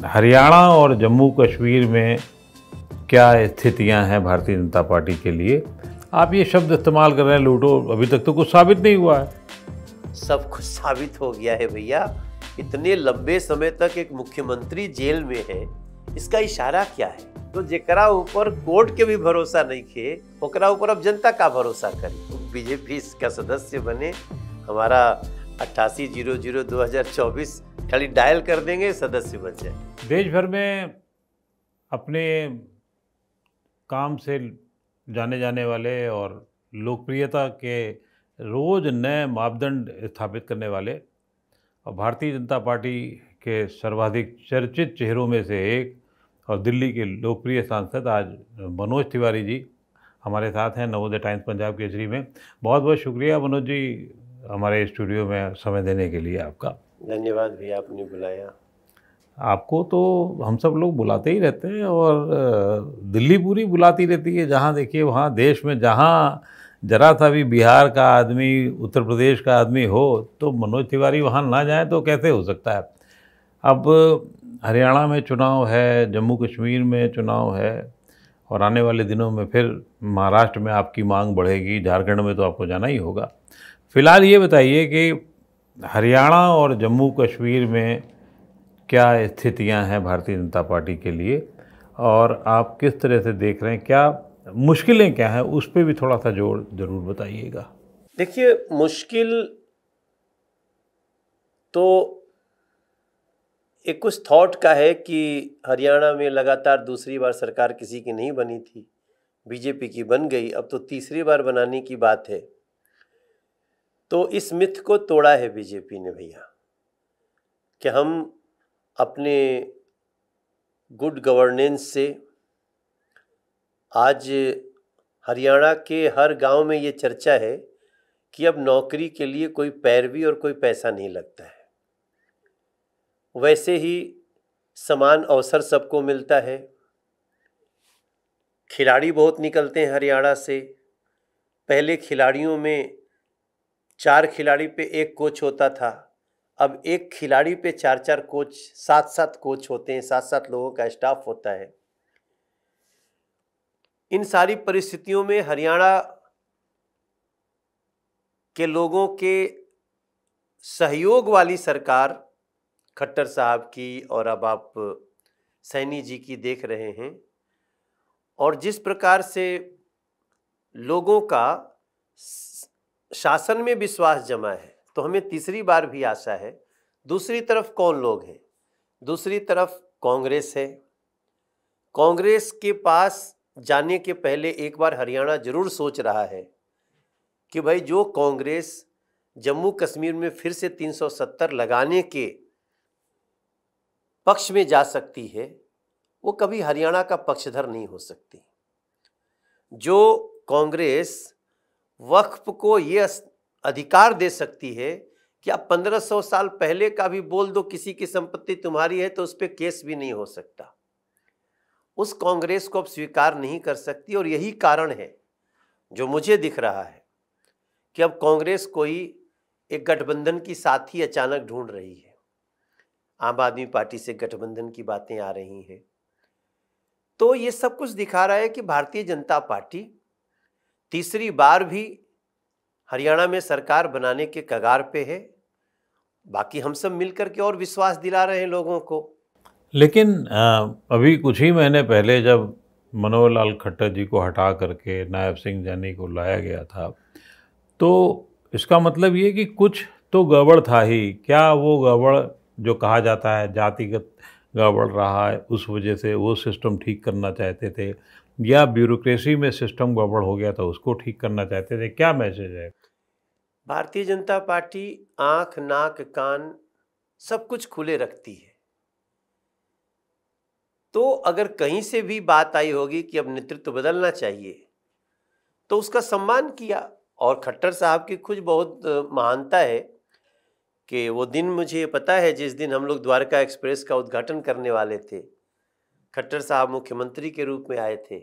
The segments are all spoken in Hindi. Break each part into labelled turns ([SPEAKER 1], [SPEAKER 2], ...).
[SPEAKER 1] हरियाणा और जम्मू कश्मीर में क्या स्थितियां हैं भारतीय जनता पार्टी के लिए। आप ये शब्द इस्तेमाल कर रहे हैं लूटो, अभी तक तो कुछ साबित नहीं हुआ है।
[SPEAKER 2] सब कुछ साबित हो गया है भैया। इतने लंबे समय तक एक मुख्यमंत्री जेल में है, इसका इशारा क्या है? तो जेकरा ऊपर कोर्ट के भी भरोसा नहीं खे, ओकरा ऊपर अब जनता का भरोसा करे। बीजेपी का सदस्य बने, हमारा 8800-2024 खाली डायल कर देंगे, सदस्य बन जाए।
[SPEAKER 1] देश भर में अपने काम से जाने जाने वाले और लोकप्रियता के रोज नए मापदंड स्थापित करने वाले और भारतीय जनता पार्टी के सर्वाधिक चर्चित चेहरों में से एक और दिल्ली के लोकप्रिय सांसद आज मनोज तिवारी जी हमारे साथ हैं नवोदय टाइम्स पंजाब केसरी में। बहुत बहुत शुक्रिया मनोज जी, हमारे स्टूडियो में समय देने के लिए आपका
[SPEAKER 2] धन्यवाद भैया, आपने बुलाया।
[SPEAKER 1] आपको तो हम सब लोग बुलाते ही रहते हैं और दिल्ली पूरी बुलाती रहती है। जहाँ देखिए वहाँ देश में जहाँ जरा सा भी बिहार का आदमी, उत्तर प्रदेश का आदमी हो तो मनोज तिवारी वहाँ ना जाए तो कैसे हो सकता है। अब हरियाणा में चुनाव है, जम्मू कश्मीर में चुनाव है और आने वाले दिनों में फिर महाराष्ट्र में आपकी मांग बढ़ेगी, झारखंड में तो आपको जाना ही होगा। फिलहाल ये बताइए कि हरियाणा और जम्मू कश्मीर में क्या स्थितियां हैं भारतीय जनता पार्टी के लिए और आप किस तरह से देख रहे हैं, क्या मुश्किलें क्या हैं, उस पर भी थोड़ा सा जोर जरूर बताइएगा।
[SPEAKER 2] देखिए, मुश्किल तो एक कुछ थॉट का है कि हरियाणा में लगातार दूसरी बार सरकार किसी की नहीं बनी थी, बीजेपी की बन गई, अब तो तीसरी बार बनाने की बात है। तो इस मिथ को तोड़ा है बीजेपी ने भैया कि हम अपने गुड गवर्नेंस से आज हरियाणा के हर गांव में ये चर्चा है कि अब नौकरी के लिए कोई पैरवी और कोई पैसा नहीं लगता है। वैसे ही समान अवसर सबको मिलता है। खिलाड़ी बहुत निकलते हैं हरियाणा से। पहले खिलाड़ियों में 4 खिलाड़ी पे 1 कोच होता था, अब 1 खिलाड़ी पे 4-4 कोच, 7-7 कोच होते हैं, 7-7 लोगों का स्टाफ होता है। इन सारी परिस्थितियों में हरियाणा के लोगों के सहयोग वाली सरकार खट्टर साहब की और अब आप सैनी जी की देख रहे हैं, और जिस प्रकार से लोगों का शासन में विश्वास जमा है तो हमें तीसरी बार भी आशा है। दूसरी तरफ कौन लोग हैं? दूसरी तरफ कांग्रेस है। कांग्रेस के पास जाने के पहले एक बार हरियाणा जरूर सोच रहा है कि भाई जो कांग्रेस जम्मू कश्मीर में फिर से 370 लगाने के पक्ष में जा सकती है, वो कभी हरियाणा का पक्षधर नहीं हो सकती। जो कांग्रेस वक्फ को ये अधिकार दे सकती है कि आप 1500 साल पहले का भी बोल दो, किसी की संपत्ति तुम्हारी है तो उस पर केस भी नहीं हो सकता, उस कांग्रेस को अब स्वीकार नहीं कर सकती। और यही कारण है जो मुझे दिख रहा है कि अब कांग्रेस कोई एक गठबंधन की साथी अचानक ढूंढ रही है। आम आदमी पार्टी से गठबंधन की बातें आ रही हैं। तो ये सब कुछ दिखा रहा है कि भारतीय जनता पार्टी तीसरी बार भी हरियाणा में सरकार बनाने के कगार पे है। बाकी हम सब मिलकर के और विश्वास दिला रहे हैं लोगों को।
[SPEAKER 1] लेकिन अभी कुछ ही महीने पहले जब मनोहर लाल खट्टर जी को हटा करके नायब सिंह जानी को लाया गया था, तो इसका मतलब ये कि कुछ तो गड़बड़ था ही। क्या वो गड़बड़ जो कहा जाता है जातिगत गड़बड़ रहा है, उस वजह से वो सिस्टम ठीक करना चाहते थे, या ब्यूरोक्रेसी में सिस्टम गड़बड़ हो गया था उसको ठीक करना चाहते थे? क्या मैसेज है?
[SPEAKER 2] भारतीय जनता पार्टी आंख, नाक, कान सब कुछ खुले रखती है। तो अगर कहीं से भी बात आई होगी कि अब नेतृत्व बदलना चाहिए तो उसका सम्मान किया। और खट्टर साहब की कुछ बहुत महानता है कि वो दिन मुझे पता है जिस दिन हम लोग द्वारका एक्सप्रेस का उद्घाटन करने वाले थे, खट्टर साहब मुख्यमंत्री के रूप में आए थे।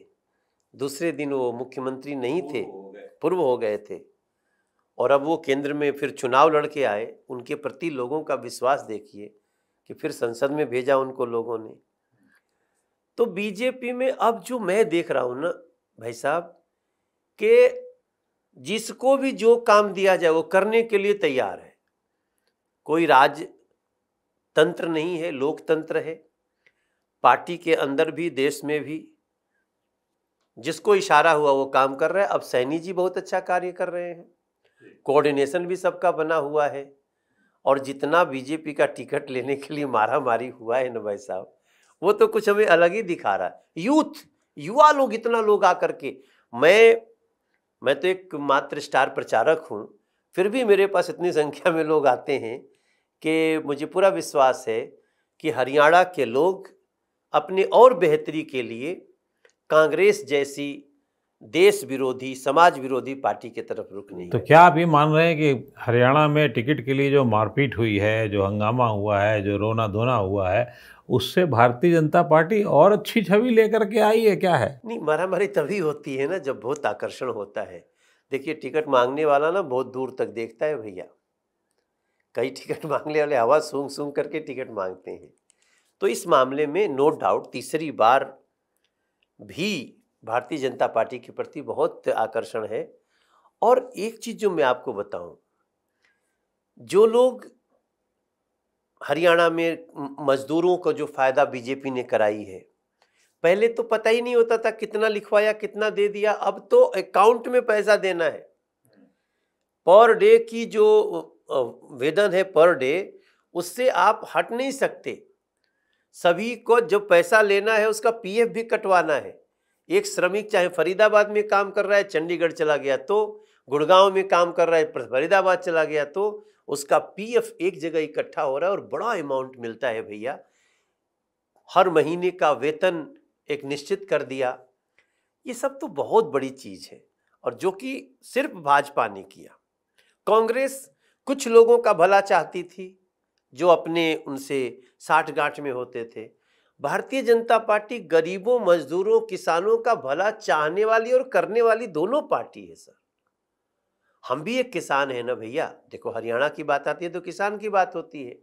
[SPEAKER 2] दूसरे दिन वो मुख्यमंत्री नहीं थे, पूर्व हो गए थे, और अब वो केंद्र में फिर चुनाव लड़के आए। उनके प्रति लोगों का विश्वास देखिए कि फिर संसद में भेजा उनको लोगों ने। तो बीजेपी में अब जो मैं देख रहा हूं ना भाई साहब, कि जिसको भी जो काम दिया जाए वो करने के लिए तैयार है। कोई राजतंत्र नहीं है, लोकतंत्र है। पार्टी के अंदर भी, देश में भी जिसको इशारा हुआ वो काम कर रहा है। अब सैनी जी बहुत अच्छा कार्य कर रहे हैं, कोऑर्डिनेशन भी सबका बना हुआ है। और जितना बीजेपी का टिकट लेने के लिए मारा मारी हुआ है ना भाई साहब, वो तो कुछ हमें अलग ही दिखा रहा है। युवा लोग, इतना लोग आकर के, मैं तो एक मात्र स्टार प्रचारक हूं, फिर भी मेरे पास इतनी संख्या में लोग आते हैं कि मुझे पूरा विश्वास है कि हरियाणा के लोग अपने और बेहतरी के लिए कांग्रेस जैसी देश विरोधी, समाज विरोधी पार्टी की तरफ रुख नहीं।
[SPEAKER 1] तो क्या आप ये मान रहे हैं कि हरियाणा में टिकट के लिए जो मारपीट हुई है, जो हंगामा हुआ है, जो रोना धोना हुआ है, उससे भारतीय जनता पार्टी और अच्छी छवि लेकर के आई है, क्या है?
[SPEAKER 2] नहीं, मारामारी तभी होती है ना जब बहुत आकर्षण होता है। देखिए, टिकट मांगने वाला ना बहुत दूर तक देखता है भैया। कई टिकट मांगने वाले हवा सूंघ सूंघ करके टिकट मांगते हैं। तो इस मामले में नो डाउट तीसरी बार भी भारतीय जनता पार्टी के प्रति बहुत आकर्षण है। और एक चीज जो मैं आपको बताऊं, जो लोग हरियाणा में मजदूरों को जो फायदा बीजेपी ने कराई है, पहले तो पता ही नहीं होता था कितना लिखवाया, कितना दे दिया। अब तो अकाउंट में पैसा देना है। पर डे की जो वेतन है पर डे, उससे आप हट नहीं सकते। सभी को जब पैसा लेना है उसका पीएफ भी कटवाना है। एक श्रमिक चाहे फरीदाबाद में काम कर रहा है, चंडीगढ़ चला गया तो, गुड़गांव में काम कर रहा है, फरीदाबाद चला गया तो, उसका पीएफ एक जगह इकट्ठा हो रहा है और बड़ा अमाउंट मिलता है भैया। हर महीने का वेतन एक निश्चित कर दिया। ये सब तो बहुत बड़ी चीज है, और जो कि सिर्फ भाजपा ने किया। कांग्रेस कुछ लोगों का भला चाहती थी जो अपने उनसे साठ गांठ में होते थे। भारतीय जनता पार्टी गरीबों, मजदूरों, किसानों का भला चाहने वाली और करने वाली दोनों पार्टी है सर। हम भी एक किसान है ना भैया। देखो, हरियाणा की बात आती है तो किसान की बात होती है।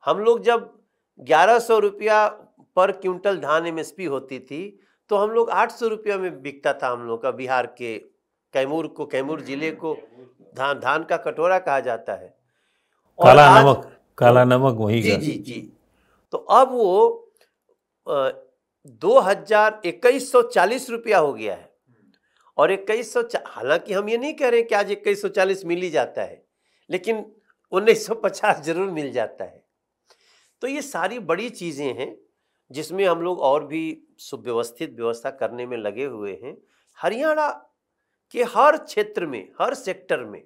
[SPEAKER 2] हम लोग जब 1100 रुपया पर क्विंटल धान एमएसपी होती थी, तो हम लोग 800 रुपया में बिकता था हम लोग का। बिहार के कैमूर जिले को धान का कटोरा कहा जाता है।
[SPEAKER 1] काला नमक वही
[SPEAKER 2] जी जी जी। तो अब वो 2140 रुपया हो गया है। और 2100, हालांकि हम ये नहीं कह रहे कि आज 2140 मिल ही जाता है, लेकिन 1950 जरूर मिल जाता है। तो ये सारी बड़ी चीजें हैं जिसमें हम लोग और भी सुव्यवस्थित व्यवस्था करने में लगे हुए हैं। हरियाणा के हर क्षेत्र में, हर सेक्टर में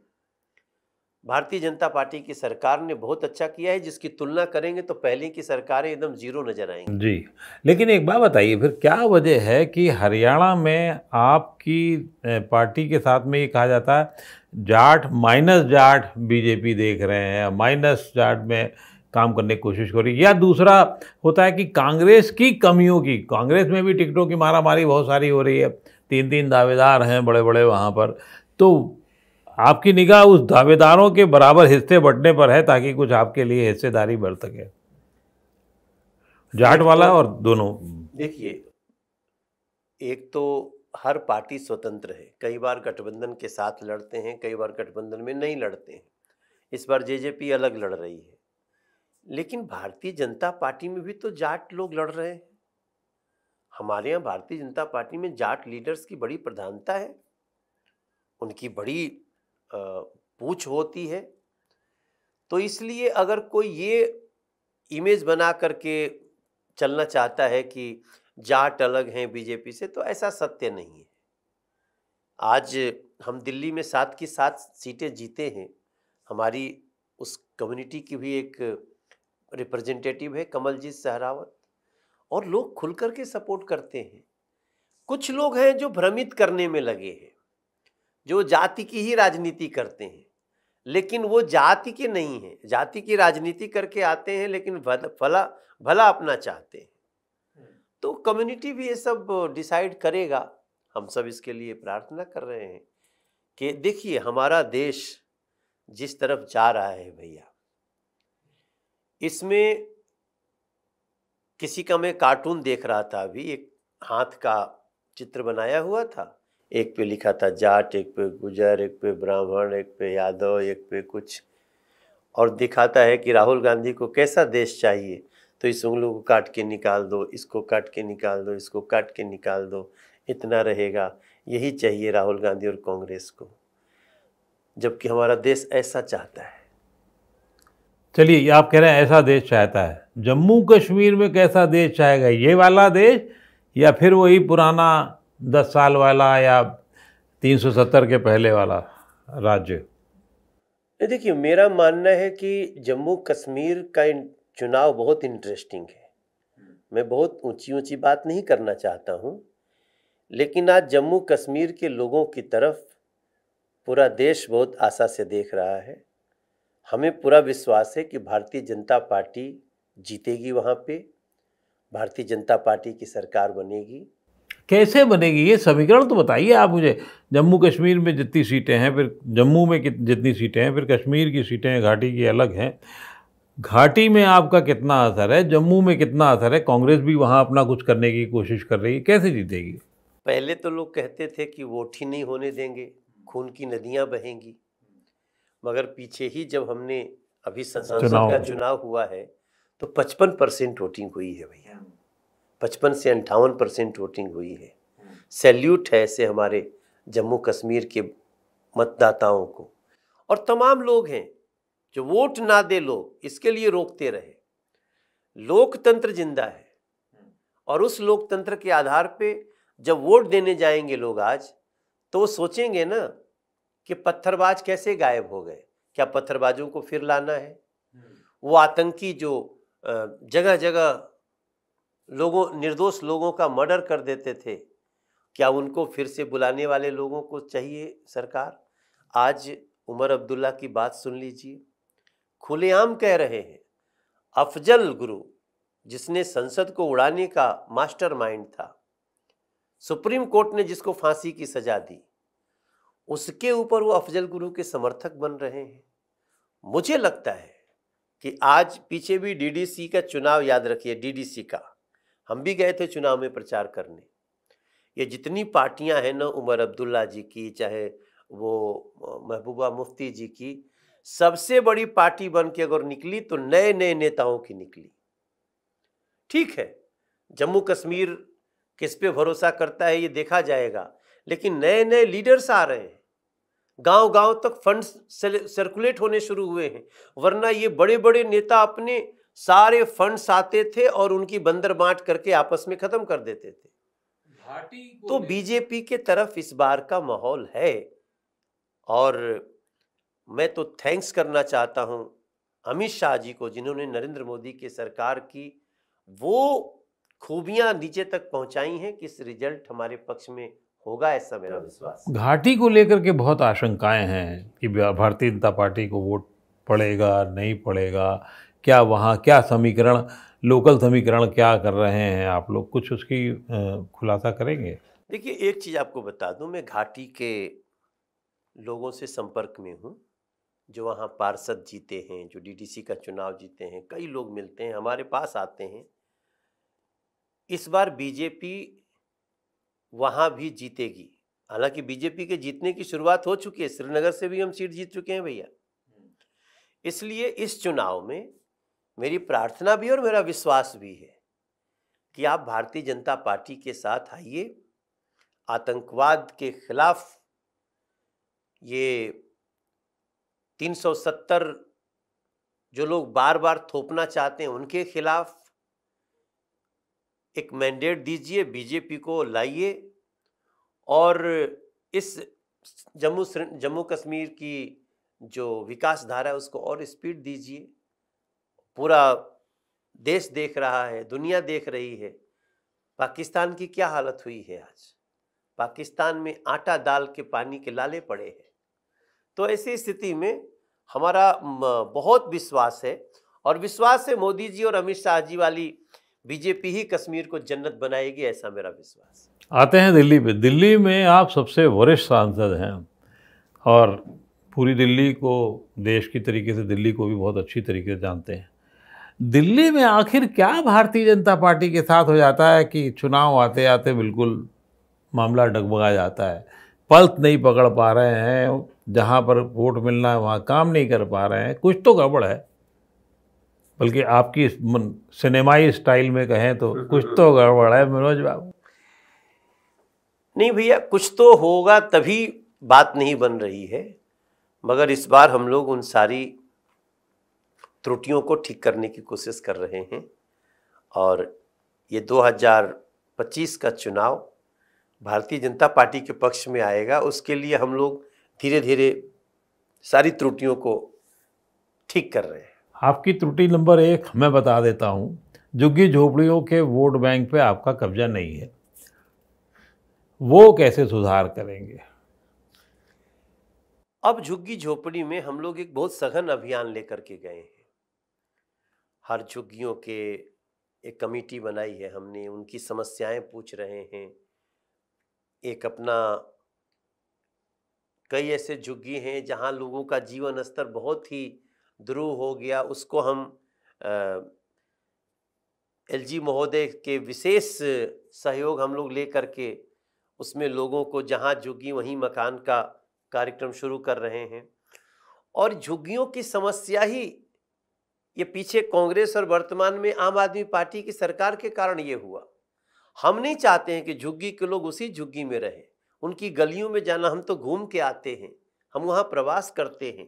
[SPEAKER 2] भारतीय जनता पार्टी की सरकार ने बहुत अच्छा किया है। जिसकी तुलना करेंगे तो पहले की सरकारें एकदम जीरो नजर आएंगी।
[SPEAKER 1] जी, लेकिन एक बात बताइए, फिर क्या वजह है कि हरियाणा में आपकी पार्टी के साथ में ये कहा जाता है जाट माइनस जाट बीजेपी देख रहे हैं, माइनस जाट में काम करने की कोशिश कर रही है, या दूसरा होता है कि कांग्रेस की कमियों की, कांग्रेस में भी टिकटों की मारामारी बहुत सारी हो रही है, 3-3 दावेदार हैं बड़े बड़े वहाँ पर, तो आपकी निगाह उस दावेदारों के बराबर हिस्से बंटने पर है ताकि कुछ आपके लिए हिस्सेदारी बढ़ सके, जाट वाला और दोनों?
[SPEAKER 2] देखिए, एक तो हर पार्टी स्वतंत्र है। कई बार गठबंधन के साथ लड़ते हैं, कई बार गठबंधन में नहीं लड़ते हैं। इस बार जेजेपी अलग लड़ रही है, लेकिन भारतीय जनता पार्टी में भी तो जाट लोग लड़ रहे हैं। हमारे यहाँ भारतीय जनता पार्टी में जाट लीडर्स की बड़ी प्रधानता है, उनकी बड़ी पूछ होती है। तो इसलिए अगर कोई ये इमेज बना करके चलना चाहता है कि जाट अलग हैं बीजेपी से, तो ऐसा सत्य नहीं है। आज हम दिल्ली में 7 की 7 सीटें जीते हैं। हमारी उस कम्युनिटी की भी एक रिप्रेजेंटेटिव है कमलजीत सहरावत, और लोग खुल करके सपोर्ट करते हैं। कुछ लोग हैं जो भ्रमित करने में लगे हैं, जो जाति की ही राजनीति करते हैं, लेकिन वो जाति के नहीं हैं। जाति की राजनीति करके आते हैं, लेकिन भला अपना चाहते हैं। तो कम्युनिटी भी ये सब डिसाइड करेगा। हम सब इसके लिए प्रार्थना कर रहे हैं कि देखिए, हमारा देश जिस तरफ जा रहा है भैया, इसमें किसी का मैं कार्टून देख रहा था अभी, एक हाथ का चित्र बनाया हुआ था, एक पे लिखा था जाट, एक पे गुजर, एक पे ब्राह्मण, एक पे यादव, एक पे कुछ, और दिखाता है कि राहुल गांधी को कैसा देश चाहिए, तो इस उंगलियों को काट के निकाल दो, इसको काट के निकाल दो, इसको काट के निकाल दो, इतना रहेगा, यही चाहिए राहुल गांधी और कांग्रेस को, जबकि हमारा देश ऐसा चाहता है।
[SPEAKER 1] चलिए, आप कह रहे हैं ऐसा देश चाहता है, जम्मू कश्मीर में कैसा देश चाहेगा, ये वाला देश या फिर वही पुराना 10 साल वाला या 370 के पहले वाला राज्य?
[SPEAKER 2] देखिए, मेरा मानना है कि जम्मू कश्मीर का चुनाव बहुत इंटरेस्टिंग है। मैं बहुत ऊंची ऊंची बात नहीं करना चाहता हूं, लेकिन आज जम्मू कश्मीर के लोगों की तरफ पूरा देश बहुत आशा से देख रहा है। हमें पूरा विश्वास है कि भारतीय जनता पार्टी जीतेगी, वहाँ पे भारतीय जनता पार्टी की सरकार बनेगी।
[SPEAKER 1] कैसे बनेगी, ये समीकरण तो बताइए आप मुझे। जम्मू कश्मीर में जितनी सीटें हैं, फिर जम्मू में जितनी सीटें हैं, फिर कश्मीर की सीटें घाटी की अलग हैं, घाटी में आपका कितना असर है, जम्मू में कितना असर है, कांग्रेस भी वहाँ अपना कुछ करने की कोशिश कर रही है, कैसे जीतेगी?
[SPEAKER 2] पहले तो लोग कहते थे कि वोट ही नहीं होने देंगे, खून की नदियाँ बहेंगी, मगर पीछे ही जब हमने अभी संसद का चुनाव हुआ है तो 55% वोटिंग हुई है भैया, 55 से 58% वोटिंग हुई है। सैल्यूट है ऐसे हमारे जम्मू कश्मीर के मतदाताओं को, और तमाम लोग हैं जो वोट ना दे लोग इसके लिए रोकते रहे। लोकतंत्र जिंदा है, और उस लोकतंत्र के आधार पे जब वोट देने जाएंगे लोग आज, तो वो सोचेंगे ना कि पत्थरबाज कैसे गायब हो गए, क्या पत्थरबाजों को फिर लाना है? वो आतंकी जो जगह जगह लोगों, निर्दोष लोगों का मर्डर कर देते थे, क्या उनको फिर से बुलाने वाले लोगों को चाहिए सरकार? आज उमर अब्दुल्ला की बात सुन लीजिए, खुलेआम कह रहे हैं अफजल गुरु, जिसने संसद को उड़ाने का मास्टरमाइंड था, सुप्रीम कोर्ट ने जिसको फांसी की सजा दी, उसके ऊपर वो अफजल गुरु के समर्थक बन रहे हैं। मुझे लगता है कि आज पीछे भी डीडीसी का चुनाव, याद रखिए डीडीसी का, हम भी गए थे चुनाव में प्रचार करने। ये जितनी पार्टियां हैं ना, उमर अब्दुल्ला जी की, चाहे वो महबूबा मुफ्ती जी की, सबसे बड़ी पार्टी बन के अगर निकली तो नए नए नेताओं की निकली। ठीक है, जम्मू कश्मीर किस पे भरोसा करता है ये देखा जाएगा, लेकिन नए नए लीडर्स आ रहे हैं, गांव गांव तक फंड सर्कुलेट होने शुरू हुए हैं। वरना ये बड़े बड़े नेता अपने सारे फंड्स आते थे और उनकी बंदर बांट करके आपस में खत्म कर देते थे। तो बीजेपी के तरफ इस बार का माहौल है, और मैं तो थैंक्स करना चाहता हूं अमित शाह जी को, जिन्होंने नरेंद्र मोदी की सरकार की वो खूबियां नीचे तक पहुंचाई हैं कि इस रिजल्ट हमारे पक्ष में होगा, ऐसा मेरा विश्वास।
[SPEAKER 1] घाटी को लेकर के बहुत आशंकाएं हैं कि भारतीय जनता पार्टी को वोट पड़ेगा नहीं पड़ेगा, क्या वहाँ क्या समीकरण, लोकल समीकरण क्या कर रहे हैं आप लोग, कुछ उसकी खुलासा करेंगे?
[SPEAKER 2] देखिए, एक चीज़ आपको बता दूं, मैं घाटी के लोगों से संपर्क में हूँ, जो वहाँ पार्षद जीते हैं, जो डीडीसी का चुनाव जीते हैं, कई लोग मिलते हैं, हमारे पास आते हैं। इस बार बीजेपी वहाँ भी जीतेगी। हालांकि बीजेपी के जीतने की शुरुआत हो चुकी है, श्रीनगर से भी हम सीट जीत चुके हैं भैया। इसलिए इस चुनाव में मेरी प्रार्थना भी और मेरा विश्वास भी है कि आप भारतीय जनता पार्टी के साथ आइए, आतंकवाद के खिलाफ ये 370 जो लोग बार बार थोपना चाहते हैं उनके खिलाफ एक मैंडेट दीजिए, बीजेपी को लाइए, और इस जम्मू कश्मीर की जो विकास धारा है उसको और स्पीड दीजिए। पूरा देश देख रहा है, दुनिया देख रही है पाकिस्तान की क्या हालत हुई है। आज पाकिस्तान में आटा दाल के पानी के लाले पड़े हैं। तो ऐसी स्थिति में हमारा बहुत विश्वास है, और विश्वास है मोदी जी और अमित शाह जी वाली बीजेपी ही कश्मीर को जन्नत बनाएगी, ऐसा मेरा विश्वास है।
[SPEAKER 1] आते हैं दिल्ली पे। दिल्ली में आप सबसे वरिष्ठ सांसद हैं, और पूरी दिल्ली को, देश की तरीके से दिल्ली को भी बहुत अच्छी तरीके से जानते हैं। दिल्ली में आखिर क्या भारतीय जनता पार्टी के साथ हो जाता है कि चुनाव आते आते बिल्कुल मामला डगमगा जाता है, पल्स नहीं पकड़ पा रहे हैं, जहाँ पर वोट मिलना है वहाँ काम नहीं कर पा रहे हैं, कुछ तो गड़बड़ है। बल्कि आपकी सिनेमाई स्टाइल में कहें तो कुछ तो गड़बड़ है मनोज बाबू।
[SPEAKER 2] नहीं भैया, कुछ तो होगा तभी बात नहीं बन रही है, मगर इस बार हम लोग उन सारी त्रुटियों को ठीक करने की कोशिश कर रहे हैं और ये 2025 का चुनाव भारतीय जनता पार्टी के पक्ष में आएगा। उसके लिए हम लोग धीरे धीरे सारी त्रुटियों को ठीक कर रहे हैं।
[SPEAKER 1] आपकी त्रुटि नंबर 1 मैं बता देता हूँ, झुग्गी झोपड़ियों के वोट बैंक पे आपका कब्जा नहीं है, वो कैसे सुधार करेंगे?
[SPEAKER 2] अब झुग्गी झोपड़ी में हम लोग एक बहुत सघन अभियान लेकर के गए हैं। हर झुग्गियों के एक कमेटी बनाई है हमने, उनकी समस्याएं पूछ रहे हैं। एक अपना कई ऐसे झुग्गी हैं जहां लोगों का जीवन स्तर बहुत ही ध्रुव हो गया, उसको हम एलजी महोदय के विशेष सहयोग हम लोग लेकर के उसमें लोगों को जहां झुग्गी वहीं मकान का कार्यक्रम शुरू कर रहे हैं। और झुग्गियों की समस्या ही ये पीछे कांग्रेस और वर्तमान में आम आदमी पार्टी की सरकार के कारण ये हुआ। हम नहीं चाहते हैं कि झुग्गी के लोग उसी झुग्गी में रहें, उनकी गलियों में जाना, हम तो घूम के आते हैं, हम वहाँ प्रवास करते हैं,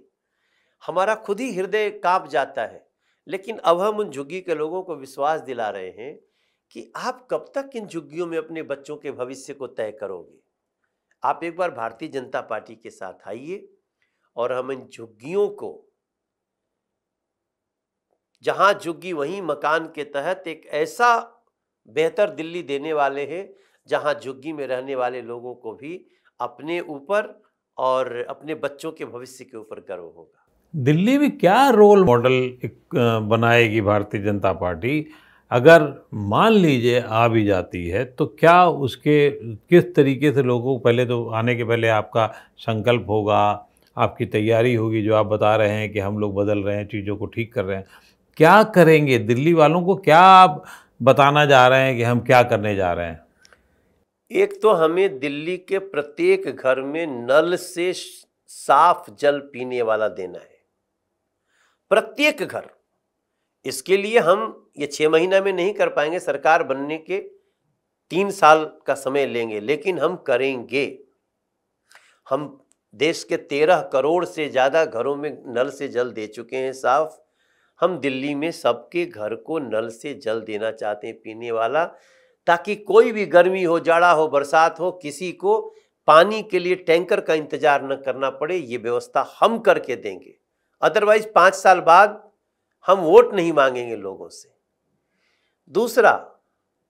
[SPEAKER 2] हमारा खुद ही हृदय कांप जाता है। लेकिन अब हम उन झुग्गी के लोगों को विश्वास दिला रहे हैं कि आप कब तक इन झुग्गियों में अपने बच्चों के भविष्य को तय करोगे। आप एक बार भारतीय जनता पार्टी के साथ आइए और हम इन झुग्गियों को, जहां झुग्गी वहीं मकान के तहत एक ऐसा बेहतर दिल्ली देने वाले हैं जहां झुग्गी में रहने वाले लोगों को भी अपने ऊपर और अपने बच्चों के भविष्य के ऊपर गर्व होगा।
[SPEAKER 1] दिल्ली में क्या रोल मॉडल बनाएगी भारतीय जनता पार्टी? अगर मान लीजिए आ भी जाती है तो क्या उसके किस तरीके से लोगों को, पहले तो आने के पहले आपका संकल्प होगा, आपकी तैयारी होगी, जो आप बता रहे हैं कि हम लोग बदल रहे हैं, चीज़ों को ठीक कर रहे हैं, क्या करेंगे दिल्ली वालों को? क्या आप बताना जा रहे हैं कि हम क्या करने जा रहे हैं?
[SPEAKER 2] एक तो हमें दिल्ली के प्रत्येक घर में नल से साफ जल पीने वाला देना है, प्रत्येक घर। इसके लिए हम ये 6 महीना में नहीं कर पाएंगे, सरकार बनने के 3 साल का समय लेंगे, लेकिन हम करेंगे। हम देश के 13 करोड़ से ज़्यादा घरों में नल से जल दे चुके हैं साफ। हम दिल्ली में सबके घर को नल से जल देना चाहते हैं पीने वाला, ताकि कोई भी गर्मी हो, जाड़ा हो, बरसात हो, किसी को पानी के लिए टैंकर का इंतजार न करना पड़े। ये व्यवस्था हम करके देंगे। अदरवाइज 5 साल बाद हम वोट नहीं मांगेंगे लोगों से। दूसरा,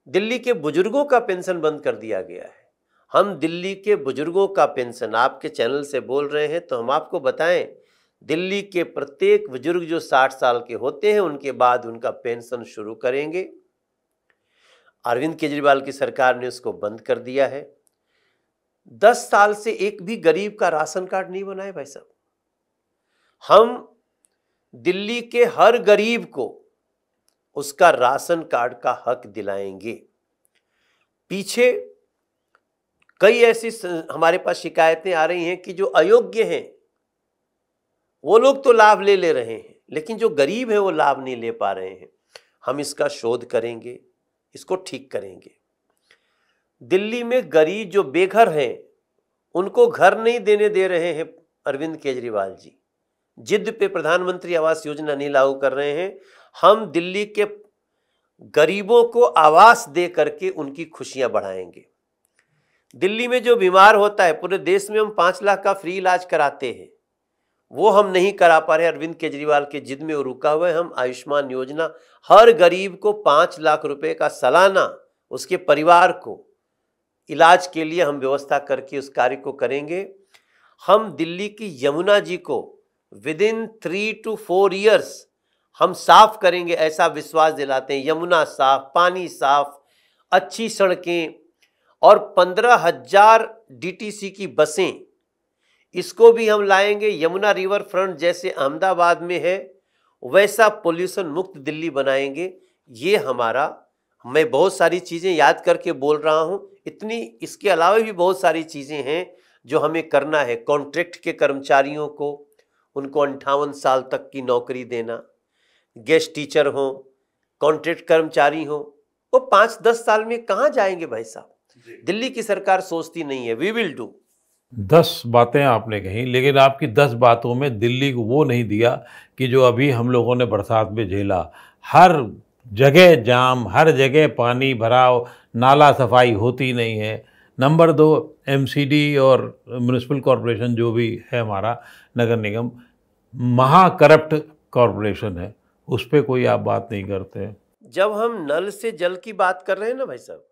[SPEAKER 2] दिल्ली के बुजुर्गों का पेंशन बंद कर दिया गया है। हम दिल्ली के बुजुर्गों का पेंशन, आपके चैनल से बोल रहे हैं तो हम आपको बताएं, दिल्ली के प्रत्येक बुजुर्ग जो 60 साल के होते हैं उनके बाद उनका पेंशन शुरू करेंगे। अरविंद केजरीवाल की सरकार ने उसको बंद कर दिया है। 10 साल से एक भी गरीब का राशन कार्ड नहीं बनाए भाई साहब। हम दिल्ली के हर गरीब को उसका राशन कार्ड का हक दिलाएंगे। पीछे कई ऐसी हमारे पास शिकायतें आ रही हैं कि जो अयोग्य हैं वो लोग तो लाभ ले रहे हैं, लेकिन जो गरीब है वो लाभ नहीं ले पा रहे हैं। हम इसका शोध करेंगे, इसको ठीक करेंगे। दिल्ली में गरीब जो बेघर हैं उनको घर नहीं देने दे रहे हैं अरविंद केजरीवाल जी, जिद पे प्रधानमंत्री आवास योजना नहीं लागू कर रहे हैं। हम दिल्ली के गरीबों को आवास दे करके उनकी खुशियां बढ़ाएंगे। दिल्ली में जो बीमार होता है, पूरे देश में हम 5 लाख का फ्री इलाज कराते हैं, वो हम नहीं करा पा रहे। अरविंद केजरीवाल के जिद में वो रुका हुआ है। हम आयुष्मान योजना, हर गरीब को 5 लाख रुपए का सालाना उसके परिवार को इलाज के लिए हम व्यवस्था करके उस कार्य को करेंगे। हम दिल्ली की यमुना जी को विदिन 3 to 4 ईयर्स हम साफ करेंगे, ऐसा विश्वास दिलाते हैं। यमुना साफ, पानी साफ, अच्छी सड़कें और 15,000 डीटीसी की बसें, इसको भी हम लाएंगे। यमुना रिवर फ्रंट जैसे अहमदाबाद में है वैसा पोल्यूशन मुक्त दिल्ली बनाएंगे। ये हमारा, मैं बहुत सारी चीज़ें याद करके बोल रहा हूँ, इतनी इसके अलावा भी बहुत सारी चीज़ें हैं जो हमें करना है। कॉन्ट्रैक्ट के कर्मचारियों को उनको 58 साल तक की नौकरी देना, गेस्ट टीचर हों, कॉन्ट्रैक्ट कर्मचारी हों, वो 5-10 साल में कहाँ जाएंगे भाई साहब? दिल्ली की सरकार सोचती नहीं है। We will do.
[SPEAKER 1] 10 बातें आपने कही, लेकिन आपकी 10 बातों में दिल्ली को वो नहीं दिया कि जो अभी हम लोगों ने बरसात में झेला। हर जगह जाम, हर जगह पानी भराव, नाला सफाई होती नहीं है। नंबर 2, एमसीडी और म्यूनिसिपल कॉरपोरेशन जो भी है हमारा नगर निगम, महा करप्ट कॉरपोरेशन है, उस पर कोई आप बात नहीं करते।
[SPEAKER 2] जब हम नल से जल की बात कर रहे हैं ना भाई साहब,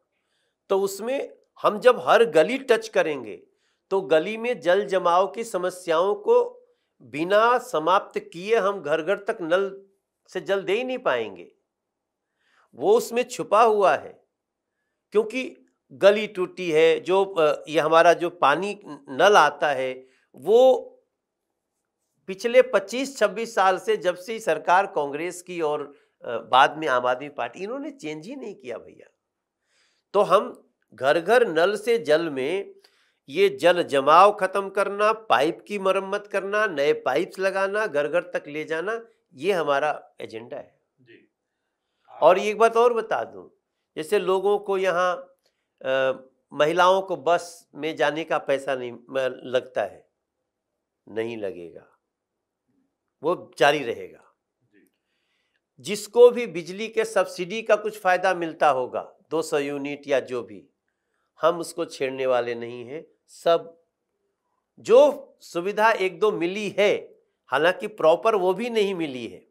[SPEAKER 2] तो उसमें हम जब हर गली टच करेंगे तो गली में जल जमाव की समस्याओं को बिना समाप्त किए हम घर घर तक नल से जल दे ही नहीं पाएंगे। वो उसमें छुपा हुआ है, क्योंकि गली टूटी है। जो ये हमारा जो पानी नल आता है वो पिछले 25-26 साल से, जब से सरकार कांग्रेस की और बाद में आम आदमी पार्टी, इन्होंने चेंज ही नहीं किया भैया। तो हम घर घर नल से जल में ये जल जमाव खत्म करना, पाइप की मरम्मत करना, नए पाइप्स लगाना, घर घर तक ले जाना, ये हमारा एजेंडा है जी। और एक बात और बता दूं, जैसे लोगों को यहाँ महिलाओं को बस में जाने का पैसा नहीं लगता है, नहीं लगेगा, वो जारी रहेगा। जिसको भी बिजली के सब्सिडी का कुछ फायदा मिलता होगा, 200 यूनिट या जो भी, हम उसको छेड़ने वाले नहीं हैं। सब जो सुविधा 1-2 मिली है, हालांकि प्रॉपर वो भी नहीं मिली है,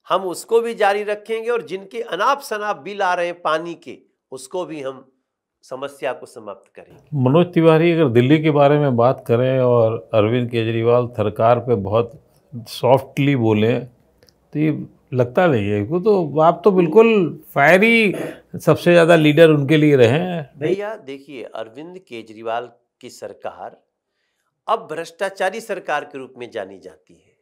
[SPEAKER 2] हम उसको भी जारी रखेंगे। और जिनके अनाप शनाप बिल आ रहे हैं पानी के, उसको भी हम समस्या को समाप्त करेंगे।
[SPEAKER 1] मनोज तिवारी, अगर दिल्ली के बारे में बात करें और अरविंद केजरीवाल सरकार पे बहुत सॉफ्टली बोले, तो ये लगता नहीं है को, तो आप तो बिल्कुल फायरी सबसे ज़्यादा लीडर उनके लिए रहे हैं।
[SPEAKER 2] भैया देखिए, अरविंद केजरीवाल की सरकार अब भ्रष्टाचारी सरकार के रूप में जानी जाती है,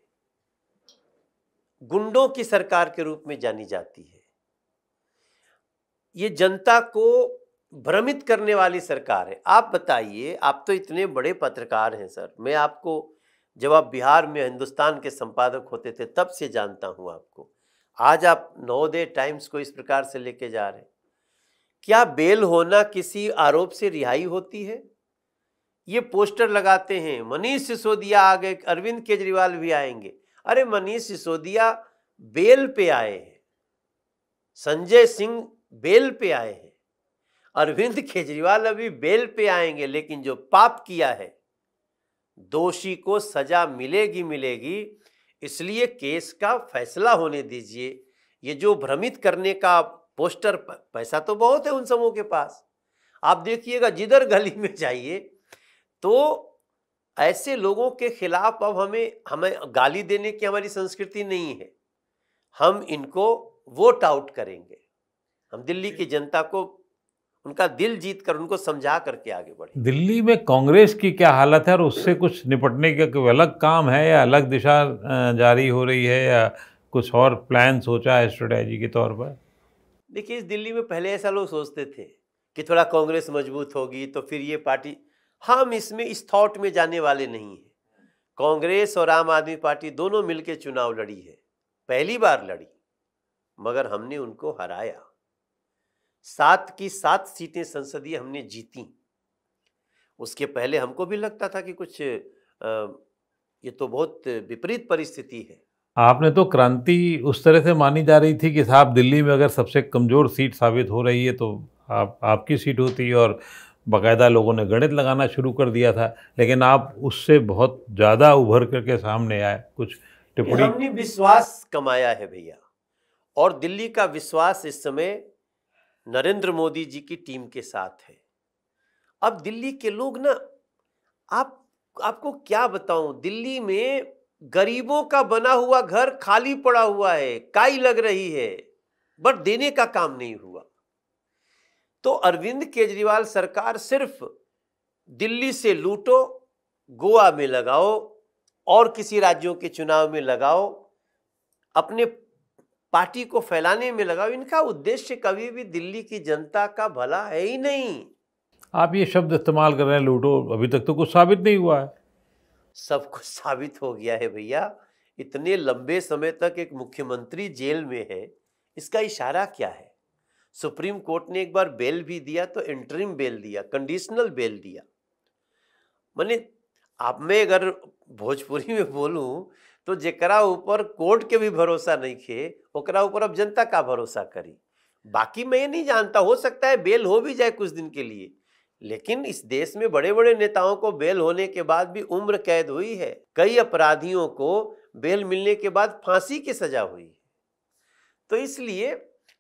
[SPEAKER 2] गुंडों की सरकार के रूप में जानी जाती है। ये जनता को भ्रमित करने वाली सरकार है। आप बताइए, आप तो इतने बड़े पत्रकार हैं सर, मैं आपको जब आप बिहार में हिंदुस्तान के संपादक होते थे तब से जानता हूं आपको। आज आप नवोदय टाइम्स को इस प्रकार से लेके जा रहे हैं। क्या बेल होना किसी आरोप से रिहाई होती है? ये पोस्टर लगाते हैं, मनीष सिसोदिया आ गए, अरविंद केजरीवाल भी आएंगे। अरे मनीष सिसोदिया बेल पे आए हैं, संजय सिंह बेल पे आए हैं, अरविंद केजरीवाल अभी बेल पे आएंगे। लेकिन जो पाप किया है, दोषी को सजा मिलेगी मिलेगी। इसलिए केस का फैसला होने दीजिए। ये जो भ्रमित करने का पोस्टर, पैसा तो बहुत है उन सबों के पास। आप देखिएगा, जिधर गली में जाइए तो ऐसे लोगों के खिलाफ अब हमें गाली देने की हमारी संस्कृति नहीं है। हम इनको वोट आउट करेंगे। हम दिल्ली की जनता को, उनका दिल जीत कर, उनको समझा करके आगे बढ़े।
[SPEAKER 1] दिल्ली में कांग्रेस की क्या हालत है और उससे कुछ निपटने का कोई अलग काम है या अलग दिशा जारी हो रही है या कुछ और प्लान सोचा है स्ट्रेटेजी के तौर पर?
[SPEAKER 2] देखिए, इस दिल्ली में पहले ऐसा लोग सोचते थे कि थोड़ा कांग्रेस मजबूत होगी तो फिर ये पार्टी, हम इसमें इस थॉट में जाने वाले नहीं हैं। कांग्रेस और आम आदमी पार्टी दोनों मिलकर चुनाव लड़ी है, पहली बार लड़ी, मगर हमने उनको हराया। 7 की 7 सीटें संसदीय हमने जीती। उसके पहले हमको भी लगता था कि कुछ ये तो बहुत विपरीत परिस्थिति है।
[SPEAKER 1] आपने तो क्रांति उस तरह से मानी जा रही थी कि साहब दिल्ली में अगर सबसे कमज़ोर सीट साबित हो रही है तो आपकी सीट होती है, और बाकायदा लोगों ने गणित लगाना शुरू कर दिया था। लेकिन आप उससे बहुत ज़्यादा उभर करके सामने आए। कुछ टिप्पणी?
[SPEAKER 2] हमने विश्वास कमाया है भैया, और दिल्ली का विश्वास इस समय नरेंद्र मोदी जी की टीम के साथ है। अब दिल्ली के लोग ना, आपको क्या बताऊं, दिल्ली में गरीबों का बना हुआ घर खाली पड़ा हुआ है, काई लग रही है, बट देने का काम नहीं हुआ। तो अरविंद केजरीवाल सरकार सिर्फ दिल्ली से लूटो, गोवा में लगाओ और किसी राज्यों के चुनाव में लगाओ, अपने पार्टी को फैलाने में लगा। इनका उद्देश्य कभी भी दिल्ली की जनता का भला है ही नहीं।
[SPEAKER 1] आप ये शब्द इस्तेमाल कर रहे हैं लूटो, अभी तक तो कुछ साबित नहीं हुआ है।
[SPEAKER 2] सब कुछ साबित हो गया है भैया। इतने लंबे समय तक एक मुख्यमंत्री जेल में है, इसका इशारा क्या है? सुप्रीम कोर्ट ने एक बार बेल भी दिया तो इंटरिम बेल दिया, कंडीशनल बेल दिया। माने आप में अगर भोजपुरी में बोलूं तो जेकरा ऊपर कोर्ट के भी भरोसा नहीं खे, ओकरा ऊपर अब जनता का भरोसा करी। बाकी मैं ये नहीं जानता, हो सकता है बेल हो भी जाए कुछ दिन के लिए, लेकिन इस देश में बड़े बड़े नेताओं को बेल होने के बाद भी उम्र कैद हुई है। कई अपराधियों को बेल मिलने के बाद फांसी की सजा हुई है। तो इसलिए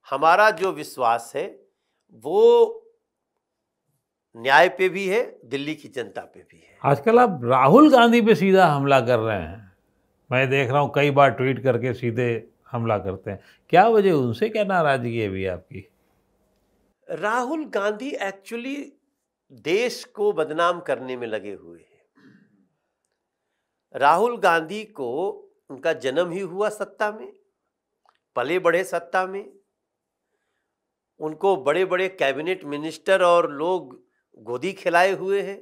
[SPEAKER 2] हमारा जो विश्वास है वो न्याय पे भी है, दिल्ली की जनता पे भी है।
[SPEAKER 1] आजकल आप राहुल गांधी पे सीधा हमला कर रहे हैं, मैं देख रहा हूँ कई बार ट्वीट करके सीधे हमला करते हैं, क्या वजह, उनसे क्या नाराजगी है अभी आपकी?
[SPEAKER 2] राहुल गांधी एक्चुअली देश को बदनाम करने में लगे हुए हैं। राहुल गांधी को उनका जन्म ही हुआ सत्ता में, पले बढ़े सत्ता में, उनको बड़े बड़े कैबिनेट मिनिस्टर और लोग गोदी खिलाए हुए हैं।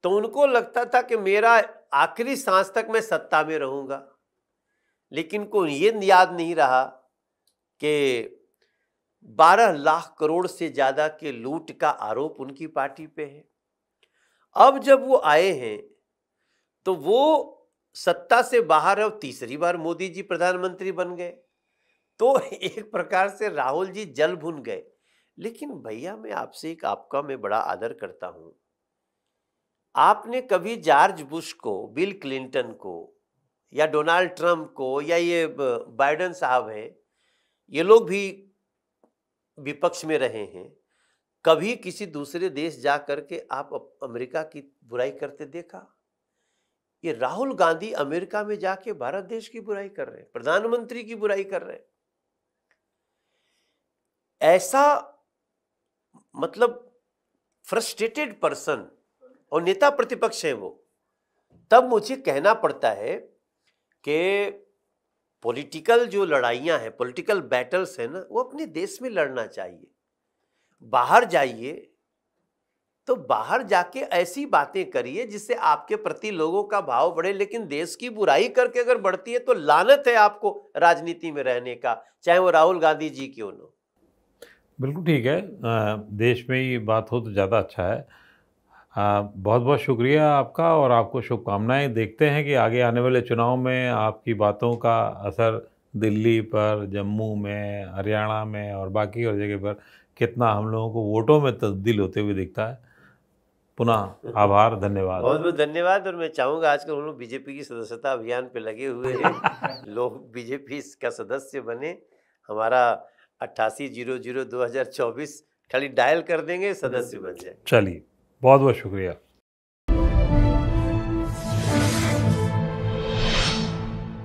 [SPEAKER 2] तो उनको लगता था कि मेरा आखिरी सांस तक मैं सत्ता में रहूंगा, लेकिन को ये याद नहीं रहा कि 12 लाख करोड़ से ज्यादा के लूट का आरोप उनकी पार्टी पे है। अब जब वो आए हैं तो वो सत्ता से बाहर, अब तीसरी बार मोदी जी प्रधानमंत्री बन गए, तो एक प्रकार से राहुल जी जल भुन गए। लेकिन भैया मैं आपसे एक, आपका मैं बड़ा आदर करता हूं, आपने कभी जॉर्ज बुश को, बिल क्लिंटन को, या डोनाल्ड ट्रंप को, या ये बाइडेन साहब हैं, ये लोग भी विपक्ष में रहे हैं, कभी किसी दूसरे देश जा करके आप अमेरिका की बुराई करते देखा? ये राहुल गांधी अमेरिका में जाके भारत देश की बुराई कर रहे हैं, प्रधानमंत्री की बुराई कर रहे हैं। ऐसा मतलब फ्रस्ट्रेटेड पर्सन, और नेता प्रतिपक्ष है वो, तब मुझे कहना पड़ता है कि पॉलिटिकल जो लड़ाइयां हैं, पॉलिटिकल बैटल्स है ना, वो अपने देश में लड़ना चाहिए। बाहर जाइए तो बाहर जाके ऐसी बातें करिए जिससे आपके प्रति लोगों का भाव बढ़े, लेकिन देश की बुराई करके अगर बढ़ती है तो लानत है आपको राजनीति में रहने का, चाहे वो राहुल गांधी जी क्यों न हो।
[SPEAKER 1] बिल्कुल ठीक है, देश में ये बात हो तो ज़्यादा अच्छा है। बहुत बहुत शुक्रिया आपका और आपको शुभकामनाएं। देखते हैं कि आगे आने वाले चुनाव में आपकी बातों का असर दिल्ली पर, जम्मू में, हरियाणा में और बाकी और जगह पर कितना हम लोगों को वोटों में तब्दील होते हुए दिखता है। पुनः आभार, धन्यवाद।
[SPEAKER 2] बहुत बहुत धन्यवाद। और मैं चाहूँगा, आजकल हम लोग बीजेपी की सदस्यता अभियान पे लगे हुए हैं, लोग बीजेपी का सदस्य बने। हमारा 8800 2024 खाली डायल कर देंगे, सदस्य बन जाए।
[SPEAKER 1] चलिए, बहुत बहुत शुक्रिया।